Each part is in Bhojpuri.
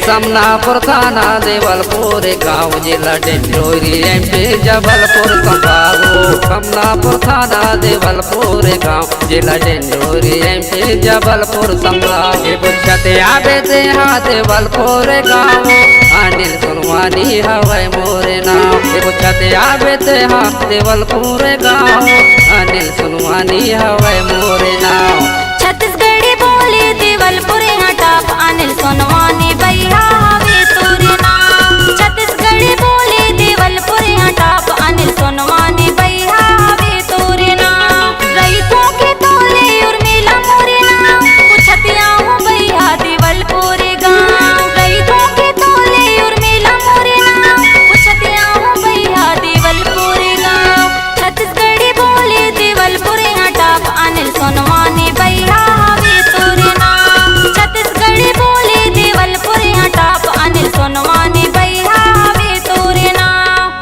समनापुर थाना देवलपुर गाँव जिला डिंडोरी MP जबलपुर संभाग समनापुर थाना देवलपुर गाँव जिला डिंडोरी MP जबलपुर संभाग बुझते आवे ते हाँ देवलपुर गाँव अनिल सुनवानी हवाई मोरे नाम बुझते आवे ते हाँ देवलपुर गाँव अनिल सुनवानी हवाई मोरे नाम छत्तीसगढ़ी बोली देवलपुर टाप अनिल सोनवानी भैया हवे तोरे नाम छत्तीसगढ़ी बोली देवलपुर टाप अनिल सोनवानी भैया हवे तोरे नाम रईतों के तोले उर्मिला मोरे नाम पूछतिया हूँ भैया देवलपुर गाँव रईतों के तोले उर्मिला मोरे नाम पूछतिया हूँ भैया देवलपुर गाँव छत्तीसगढ़ी बोली देवलपुर टाप अनिल सोनवानी भैया हवे तोरे नाम छत्तीसगढ़ी बोली देवलपुर टाप अनिल सोनवानी भैया हवे तोरे नाम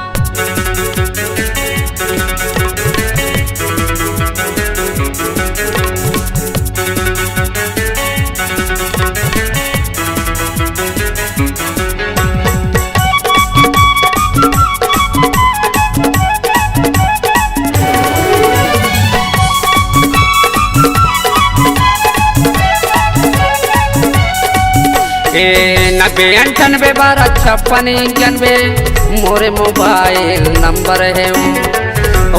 नब्बे 98 12 56 91 मोरे मोबाइल नंबर है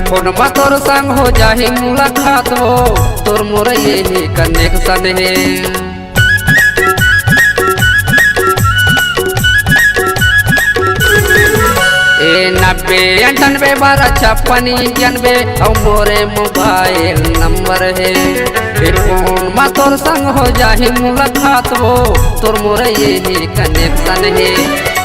फोन में तोर संग हो जाही मुलाकात हो तोर मोरे यही कनेक्शन है 90 98 12 56 91 और मोरे मोबाइल नंबर है फोन में तोर संग हो जाही मुलाकात हो तोर मोरे यही कनेक्शन है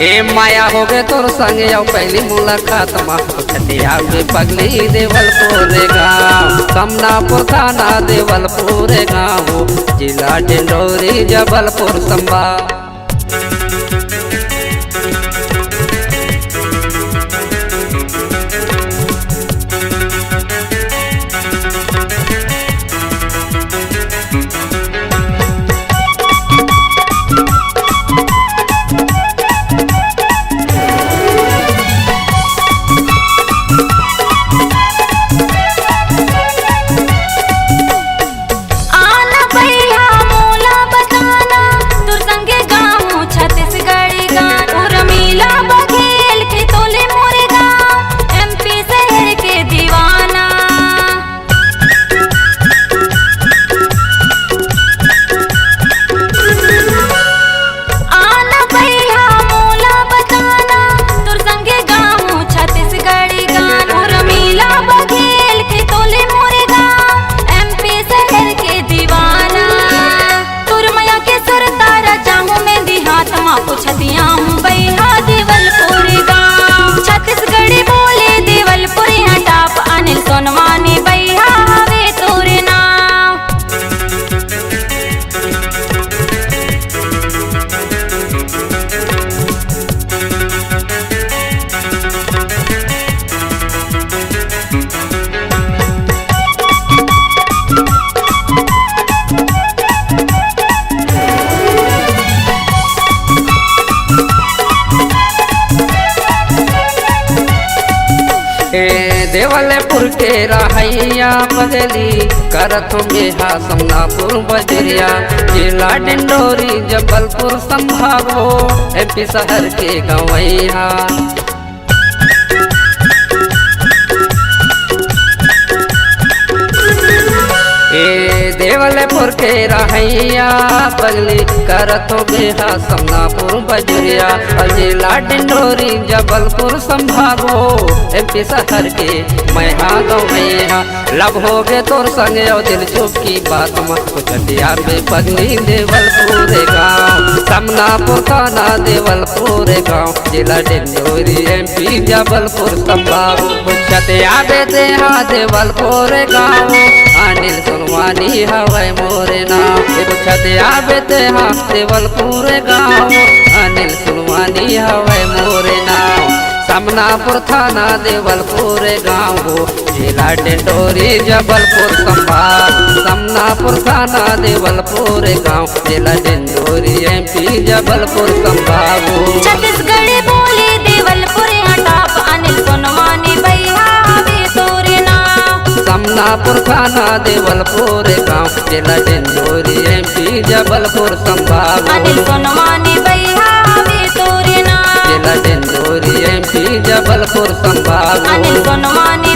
ए माया हो गए तोर संग आओ पहली मुलाकात में पगली देवलपुर गाँव समनापुर थाना देवलपुर गाँव जिला डिंडोरी जबलपुर संभाग पूछतिया हूँ भैया देवलपुर गाँव छत्तीसगढ़ी बोले देवलपुर टाप अनिल सोनवानी भैया हवे तोरे नाम देवलपुर के रहैया बदली करत मेहा समनापुर बजरिया जिला डिंडोरी जबलपुर संभाग हो MP शहर के गवैया देवलपुर के रहैया पगली करत बेहा समनापुर बजरिया जिला डिंडोरी जबलपुर संभाग हो MP शहर के मैहा गवैया लब हो गए तोर संग दिल चुप की बात मत कुटिया में पगली देवलपुर गाँव समनापुर थाना देवलपुर गाँव जिला डिंडोरी MP जबलपुर संभाग बुझते आवे ते हाँ देवलपुर गाँव अनिल सुनवानी हवाई मोरे नाम बुझते आवे ते हाँ देवलपुर गाँव अनिल सुनवानी हवाई मोरे नाम समनापुर थाना देवलपुर गाँव जिला डिंडोरी जबलपुर संभाग समनापुर थाना देवलपुर गाँव जिला डिंडोरी MP एमपी जबलपुर संभागो। छत्तीसगढ़ बोली देवलपुर टॉप अनिल सोनवानी भैया हवे तोरे नाम। समनापुर थाना देवलपुर गाँव जिला डिंडोरी एमपी जबलपुर संभागो। अनिल सोनवानी भैया हवे तोरे नाम। जिला डिंडोरी एमपी जबलपुर संभागो। अनिल सोनवानी